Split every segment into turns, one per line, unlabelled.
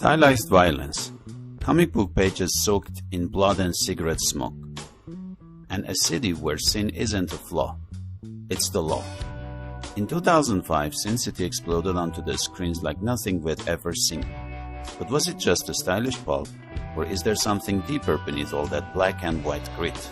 Stylized violence. Comic book pages soaked in blood and cigarette smoke. And a city where sin isn't a flaw, it's the law. In 2005, Sin City exploded onto the screens like nothing we'd ever seen. But was it just a stylish pulp, or is there something deeper beneath all that black and white grit?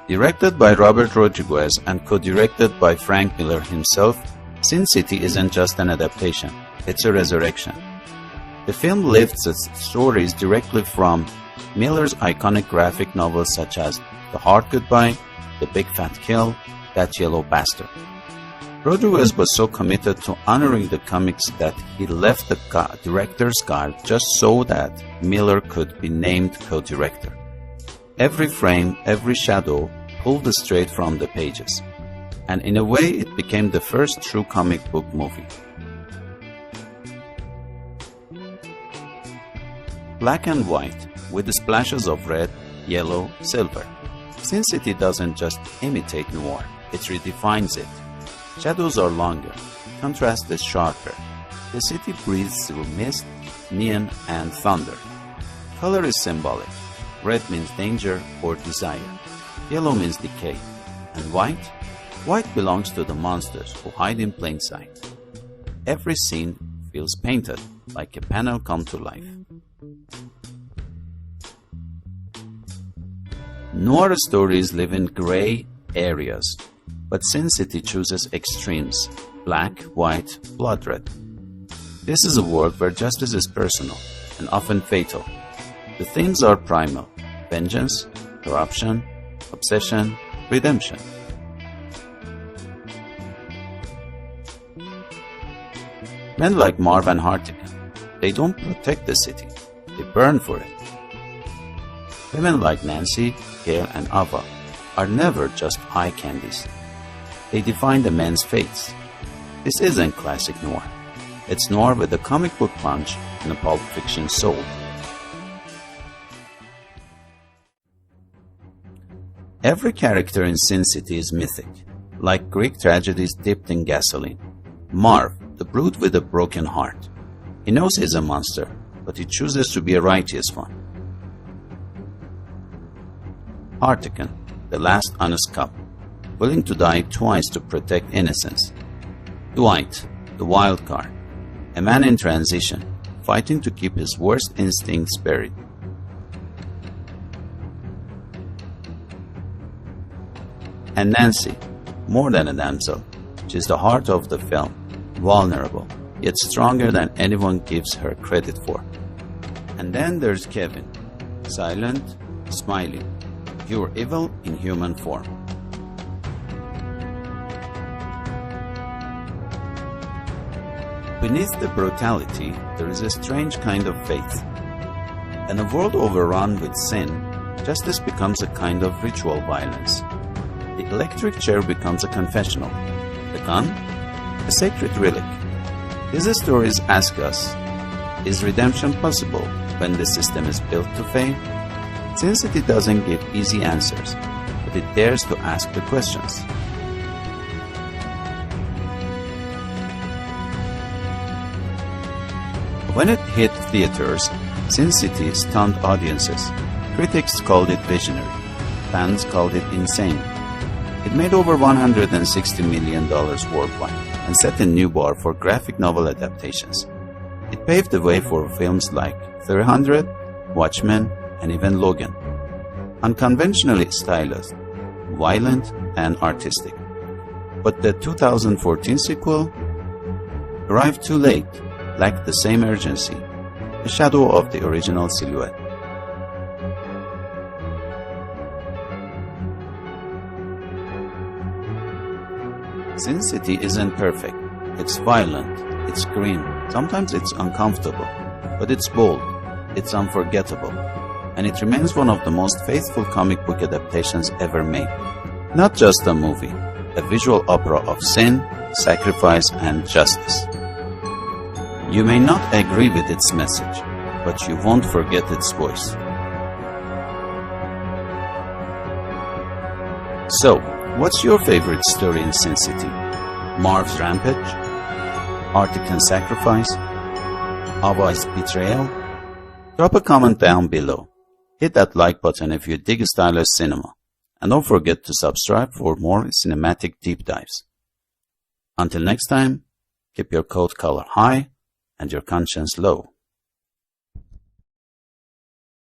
Directed by Robert Rodriguez and co-directed by Frank Miller himself, Sin City isn't just an adaptation, it's a resurrection. The film lifts its stories directly from Miller's iconic graphic novels such as The Hard Goodbye, The Big Fat Kill, That Yellow Bastard. Rodriguez was so committed to honoring the comics that he left the director's garb just so that Miller could be named co-director. Every frame, every shadow pulled straight from the pages, and in a way it became the first true comic book movie. Black and white, with the splashes of red, yellow, silver. Sin City doesn't just imitate noir, it redefines it. Shadows are longer, contrast is sharper. The city breathes through mist, neon, and thunder. Color is symbolic. Red means danger or desire. Yellow means decay. And white? White belongs to the monsters who hide in plain sight. Every scene feels painted, like a panel come to life. Noir stories live in gray areas, but Sin City chooses extremes: black, white, blood red. This is a world where justice is personal and often fatal. The themes are primal: vengeance, corruption, obsession, redemption. Men like Marv and Hartigan, they don't protect the city, they burn for it. Women like Nancy, Gail, and Ava are never just eye candies. They define the men's fates. This isn't classic noir. It's noir with a comic book punch and a pulp fiction soul. Every character in Sin City is mythic, like Greek tragedies dipped in gasoline. Marv, the brute with a broken heart. He knows he's a monster, but he chooses to be a righteous one. Hartigan, the last honest cop, willing to die twice to protect innocence. Dwight, the wild card, a man in transition, fighting to keep his worst instincts buried. And Nancy, more than a damsel, she's the heart of the film, vulnerable, yet stronger than anyone gives her credit for. And then there's Kevin, silent, smiling, pure evil in human form. Beneath the brutality, there is a strange kind of faith. In a world overrun with sin, justice becomes a kind of ritual violence. The electric chair becomes a confessional. The gun? A sacred relic. These stories ask us, is redemption possible when the system is built to fail? Sin City doesn't give easy answers, but it dares to ask the questions. When it hit theaters, Sin City stunned audiences. Critics called it visionary. Fans called it insane. It made over $160 million worldwide and set a new bar for graphic novel adaptations. It paved the way for films like 300, Watchmen, and even Logan. Unconventionally stylized, violent, and artistic. But the 2014 sequel arrived too late, lacked the same urgency, a shadow of the original silhouette. Sin City isn't perfect. It's violent, it's green, sometimes it's uncomfortable, but it's bold, it's unforgettable, and it remains one of the most faithful comic book adaptations ever made. Not just a movie, a visual opera of sin, sacrifice, and justice. You may not agree with its message, but you won't forget its voice. So, What's your favorite story in Sin City? Marv's Rampage? Artican's Sacrifice? Ava's Betrayal? Drop a comment down below. Hit that like button if you dig stylish cinema. And don't forget to subscribe for more cinematic deep dives. Until next time, keep your coat color high and your conscience low.